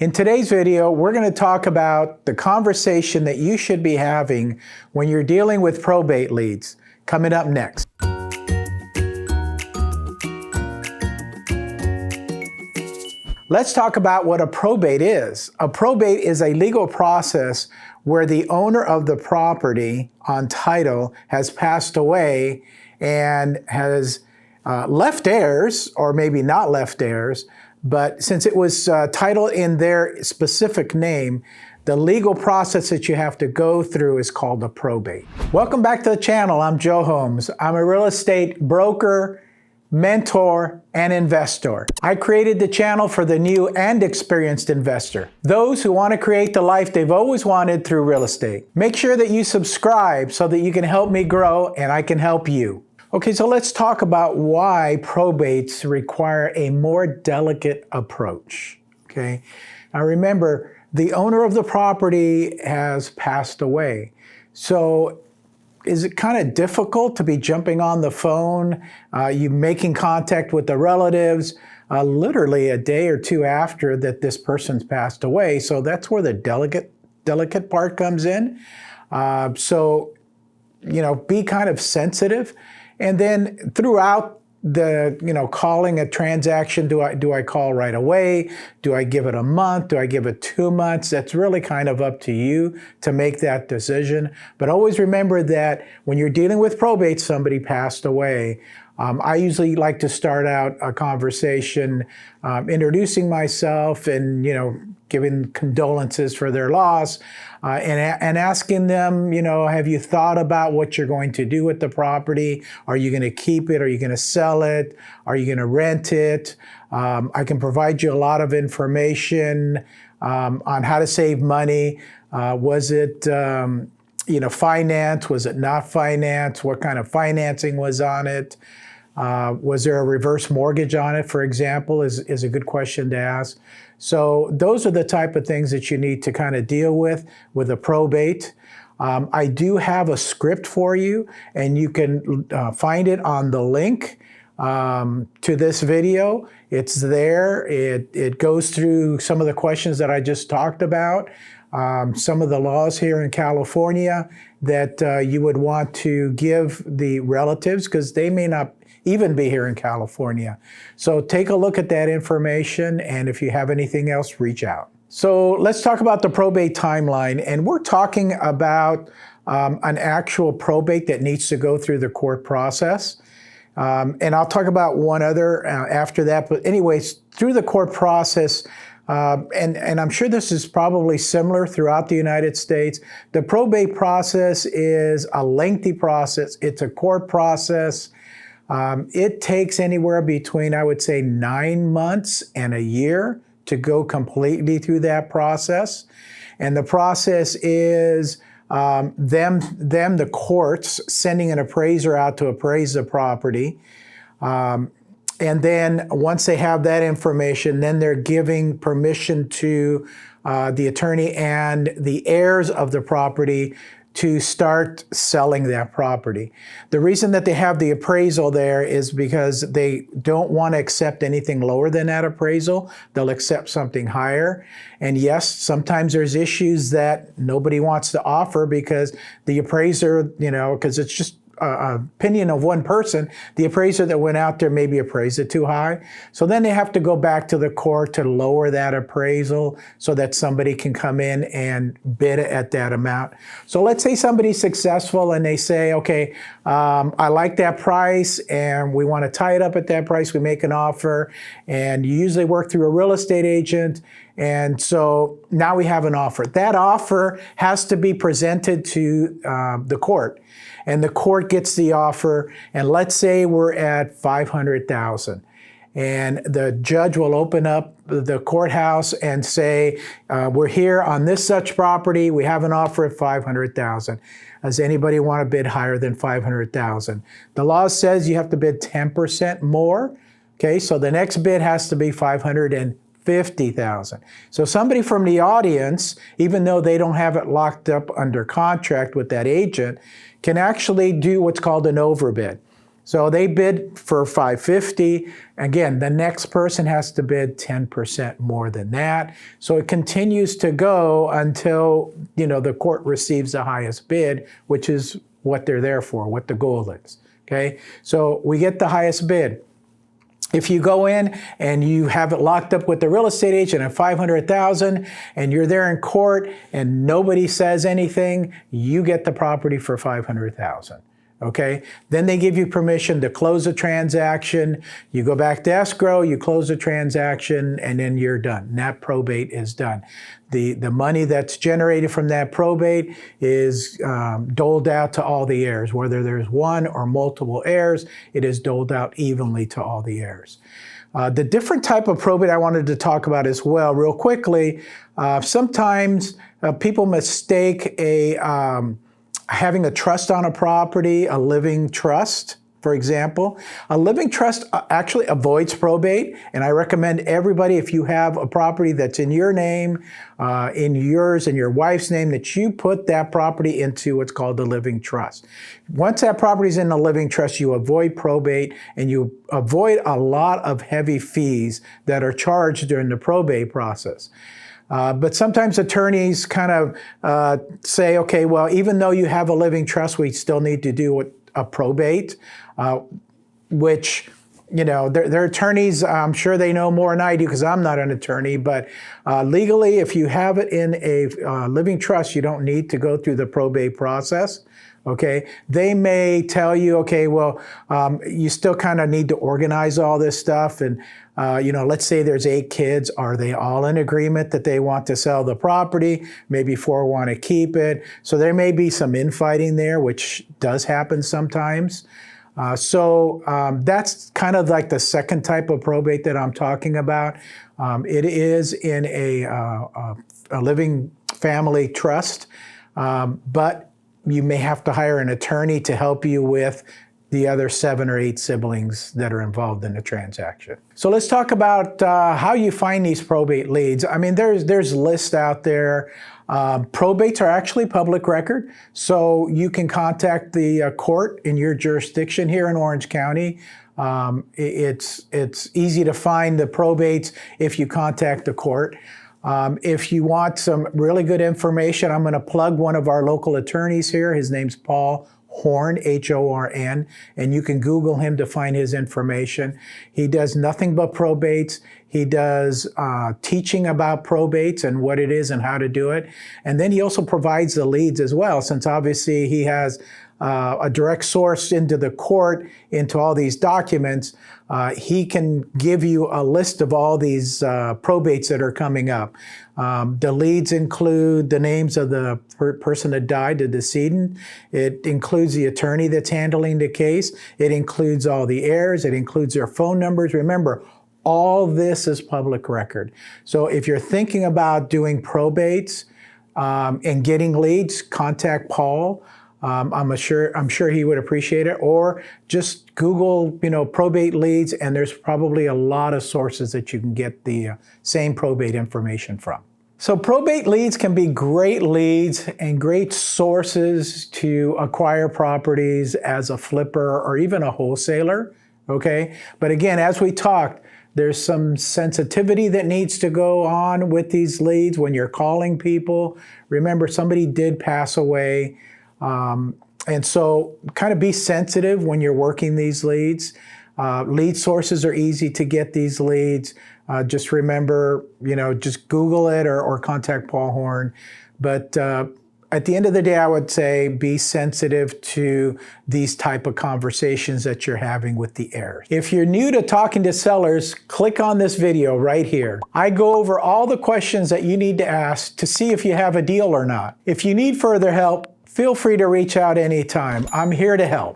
In today's video, we're going to talk about the conversation that you should be having when you're dealing with probate leads. Coming up next. Let's talk about what a probate is. A probate is a legal process where the owner of the property on title has passed away and has left heirs, or maybe not left heirs, but since it was titled in their specific name, the legal process that you have to go through is called a probate. Welcome back to the channel. I'm Joe Homs. I'm a real estate broker, mentor, and investor. I created the channel for the new and experienced investor, those who want to create the life they've always wanted through real estate. Make sure that you subscribe so that you can help me grow and I can help you. Okay, so let's talk about why probates require a more delicate approach. Okay, now remember, the owner of the property has passed away. So is it kind of difficult to be jumping on the phone, you making contact with the relatives, literally a day or two after that this person's passed away? So that's where the delicate part comes in. So, you know, be kind of sensitive. And then throughout the, calling a transaction, do I call right away? Do I give it a month? Do I give it 2 months? That's really kind of up to you to make that decision. But always remember that when you're dealing with probate, somebody passed away. I usually like to start out a conversation introducing myself and, giving condolences for their loss and asking them, have you thought about what you're going to do with the property? Are you going to keep it? Are you going to sell it? Are you going to rent it? I can provide you a lot of information on how to save money. Was it finance? Was it not finance? What kind of financing was on it? Was there a reverse mortgage on it, for example, is a good question to ask. So those are the type of things that you need to kind of deal with a probate. I do have a script for you, and you can find it on the link to this video. It's there. It goes through some of the questions that I just talked about, some of the laws here in California that you would want to give the relatives, because they may not even be here in California. So take a look at that information, and if you have anything else, reach out. So let's talk about the probate timeline, and we're talking about an actual probate that needs to go through the court process. And I'll talk about one other after that, but anyways, through the court process, and I'm sure this is probably similar throughout the United States. The probate process is a lengthy process. It's a court process. It takes anywhere between, I would say, 9 months and a year to go completely through that process. And the process is the courts, sending an appraiser out to appraise the property. And then once they have that information, then they're giving permission to the attorney and the heirs of the property to start selling that property. The reason that they have the appraisal there is because they don't want to accept anything lower than that appraisal. They'll accept something higher. And yes, sometimes there's issues that nobody wants to offer because the appraiser, because it's just opinion of one person, the appraiser that went out there maybe appraised it too high. So then they have to go back to the court to lower that appraisal so that somebody can come in and bid at that amount. So let's say somebody's successful and they say, okay, I like that price and we want to tie it up at that price. We make an offer, and you usually work through a real estate agent. And so now we have an offer. That offer has to be presented to the court. And the court gets the offer, and let's say we're at $500,000. And the judge will open up the courthouse and say, we're here on this such property. We have an offer at $500,000. Does anybody want to bid higher than $500,000? The law says you have to bid 10% more. Okay, so the next bid has to be $550,000. So somebody from the audience, even though they don't have it locked up under contract with that agent, can actually do what's called an overbid. So they bid for $550. Again, the next person has to bid 10% more than that. So it continues to go until, the court receives the highest bid, which is what they're there for, what the goal is. Okay, so we get the highest bid. If you go in and you have it locked up with the real estate agent at $500,000 and you're there in court and nobody says anything, you get the property for $500,000. Okay, then they give you permission to close the transaction. You go back to escrow, you close the transaction, and then you're done. And that probate is done. The money that's generated from that probate is doled out to all the heirs. Whether there's one or multiple heirs, it is doled out evenly to all the heirs. The different type of probate I wanted to talk about as well, real quickly. Sometimes people mistake having a trust on a property, a living trust, for example. A living trust actually avoids probate, and I recommend everybody, if you have a property that's in your name, in yours and your wife's name, that you put that property into what's called the living trust. Once that property is in the living trust, you avoid probate and you avoid a lot of heavy fees that are charged during the probate process. But sometimes attorneys kind of say, okay, well, even though you have a living trust, we still need to do a probate, which, they're attorneys. I'm sure they know more than I do because I'm not an attorney. But legally, if you have it in a living trust, you don't need to go through the probate process. Okay, they may tell you, okay, well, you still kind of need to organize all this stuff. And, let's say there's 8 kids. Are they all in agreement that they want to sell the property? Maybe 4 want to keep it. So there may be some infighting there, which does happen sometimes. That's kind of like the second type of probate that I'm talking about. It is in a living family trust, but you may have to hire an attorney to help you with the other 7 or 8 siblings that are involved in the transaction. So let's talk about how you find these probate leads. I mean, there's lists out there. Probates are actually public record, so you can contact the court in your jurisdiction here in Orange County. It's easy to find the probates if you contact the court. If you want some really good information, I'm going to plug one of our local attorneys here. His name's Paul Horn, H-O-R-N, and you can Google him to find his information. He does nothing but probates. He does teaching about probates and what it is and how to do it. And then he also provides the leads as well, since obviously he has a direct source into the court, into all these documents. He can give you a list of all these probates that are coming up. The leads include the names of the person that died, the decedent. It includes the attorney that's handling the case. It includes all the heirs. It includes their phone numbers. Remember, all this is public record. So if you're thinking about doing probates and getting leads, contact Paul. I'm sure he would appreciate it. Or just Google, probate leads, and there's probably a lot of sources that you can get the same probate information from. So probate leads can be great leads and great sources to acquire properties as a flipper or even a wholesaler, okay? But again, as we talked, there's some sensitivity that needs to go on with these leads when you're calling people. Remember, somebody did pass away. And so kind of be sensitive when you're working these leads. Lead sources are easy to get these leads. Just remember, just Google it or contact Paul Horn. But at the end of the day, I would say be sensitive to these type of conversations that you're having with the heirs. If you're new to talking to sellers, click on this video right here. I go over all the questions that you need to ask to see if you have a deal or not. If you need further help, feel free to reach out anytime. I'm here to help.